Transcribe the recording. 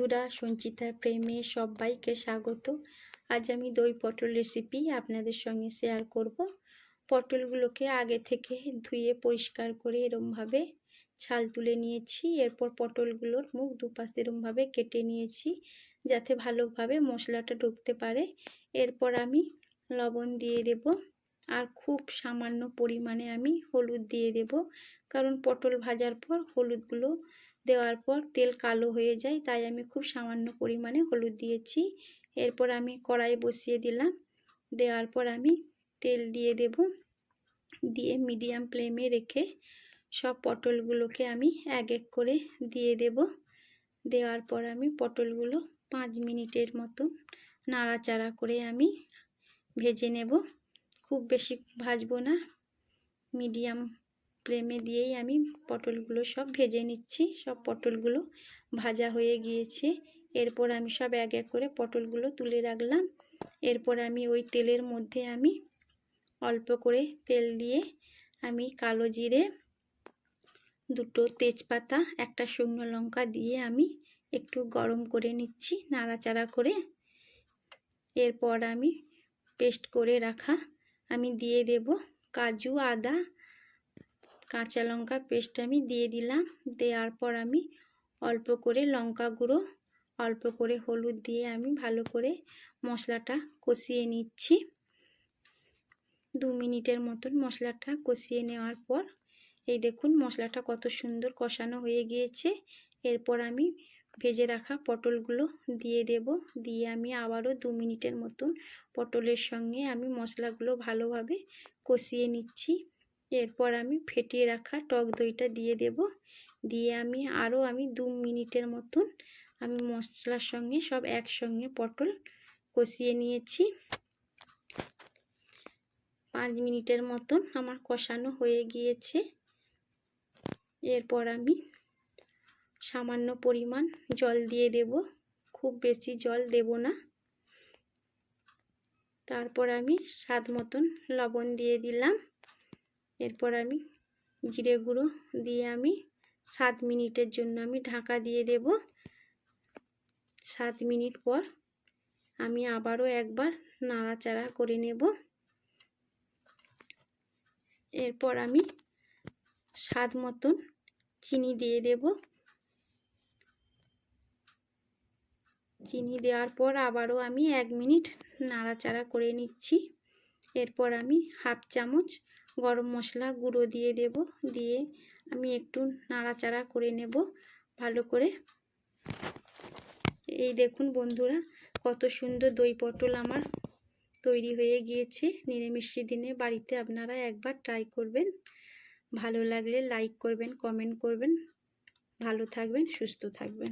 বন্ধুরা, সঞ্চিতার প্রেমে সবাইকে স্বাগত। আজ আমি দই পটল রেসিপি আপনাদের সঙ্গে শেয়ার করব। পটলগুলোকে আগে থেকে ধুয়ে পরিষ্কার করে এরমভাবে ছাল তুলে নিয়েছি। এরপর পটলগুলোর মুখ দুপাশ এরমভাবে কেটে নিয়েছি যাতে ভালোভাবে মশলাটা ঢুকতে পারে। এরপর আমি লবণ দিয়ে দেব আর খুব সামান্য পরিমাণে আমি হলুদ দিয়ে দেব, কারণ পটল ভাজার পর হলুদগুলো দেওয়ার পর তেল কালো হয়ে যায়, তাই আমি খুব সামান্য পরিমাণে হলুদ দিয়েছি। এরপর আমি কড়াই বসিয়ে দিলাম। দেওয়ার পর আমি তেল দিয়ে দেব, দিয়ে মিডিয়াম ফ্লেমে রেখে সব পটলগুলোকে আমি এক এক করে দিয়ে দেব। দেওয়ার পর আমি পটলগুলো 5 মিনিটের মতন নাড়াচাড়া করে আমি ভেজে নেব। খুব বেশি ভাজবো না, মিডিয়াম ফ্লেমে দিয়েই আমি পটলগুলো সব ভেজে নিচ্ছি। সব পটলগুলো ভাজা হয়ে গিয়েছে। এরপর আমি সব এক এক করে পটলগুলো তুলে রাখলাম। এরপর আমি ওই তেলের মধ্যে আমি অল্প করে তেল দিয়ে আমি কালো জিরে, 2টো তেজপাতা, 1টা শুকনো লঙ্কা দিয়ে আমি একটু গরম করে নিচ্ছি নাড়াচাড়া করে। এরপর আমি পেস্ট করে রাখা আমি দিয়ে দেব কাজু, আদা, কাঁচা লঙ্কা পেস্ট আমি দিয়ে দিলাম। দেওয়ার পর আমি অল্প করে লঙ্কা গুঁড়ো, অল্প করে হলুদ দিয়ে আমি ভালো করে মশলাটা কষিয়ে নিচ্ছি। 2 মিনিটের মতন মশলাটা কষিয়ে নেওয়ার পর এই দেখুন মশলাটা কত সুন্দর কষানো হয়ে গিয়েছে। এরপর আমি ভেজে রাখা পটলগুলো দিয়ে দেব। দিয়ে আমি আবারও 2 মিনিটের মতন পটলের সঙ্গে আমি মশলাগুলো ভালোভাবে কষিয়ে নিচ্ছি। এরপর আমি ফেটিয়ে রাখা টক দইটা দিয়ে দেব। দিয়ে আমি আরও 2 মিনিটের মতন আমি মশলার সঙ্গে সব একসঙ্গে পটল কষিয়ে নিয়েছি। 5 মিনিটের মতন আমার কষানো হয়ে গিয়েছে। এরপর আমি সামান্য পরিমাণ জল দিয়ে দেব, খুব বেশি জল দেব না। তারপর আমি স্বাদ মতন লবণ দিয়ে দিলাম। এরপর আমি জিরে গুঁড়ো দিয়ে আমি 7 মিনিটের জন্য আমি ঢাকা দিয়ে দেব। 7 মিনিট পর আমি আবারও একবার নাড়াচাড়া করে নেব। এরপর আমি স্বাদ মতন চিনি দিয়ে দেব। চিনি দেওয়ার পর আবারও আমি 1 মিনিট নাড়াচাড়া করে নিচ্ছি। এরপর আমি হাফ চামচ গরম মশলা গুঁড়ো দিয়ে দেব। দিয়ে আমি একটু নাড়াচাড়া করে নেব ভালো করে। এই দেখুন বন্ধুরা, কত সুন্দর দই পটল আমার তৈরি হয়ে গিয়েছে। নিরামিষ দিনে বাড়িতে আপনারা একবার ট্রাই করবেন। ভালো লাগলে লাইক করবেন, কমেন্ট করবেন। ভালো থাকবেন, সুস্থ থাকবেন।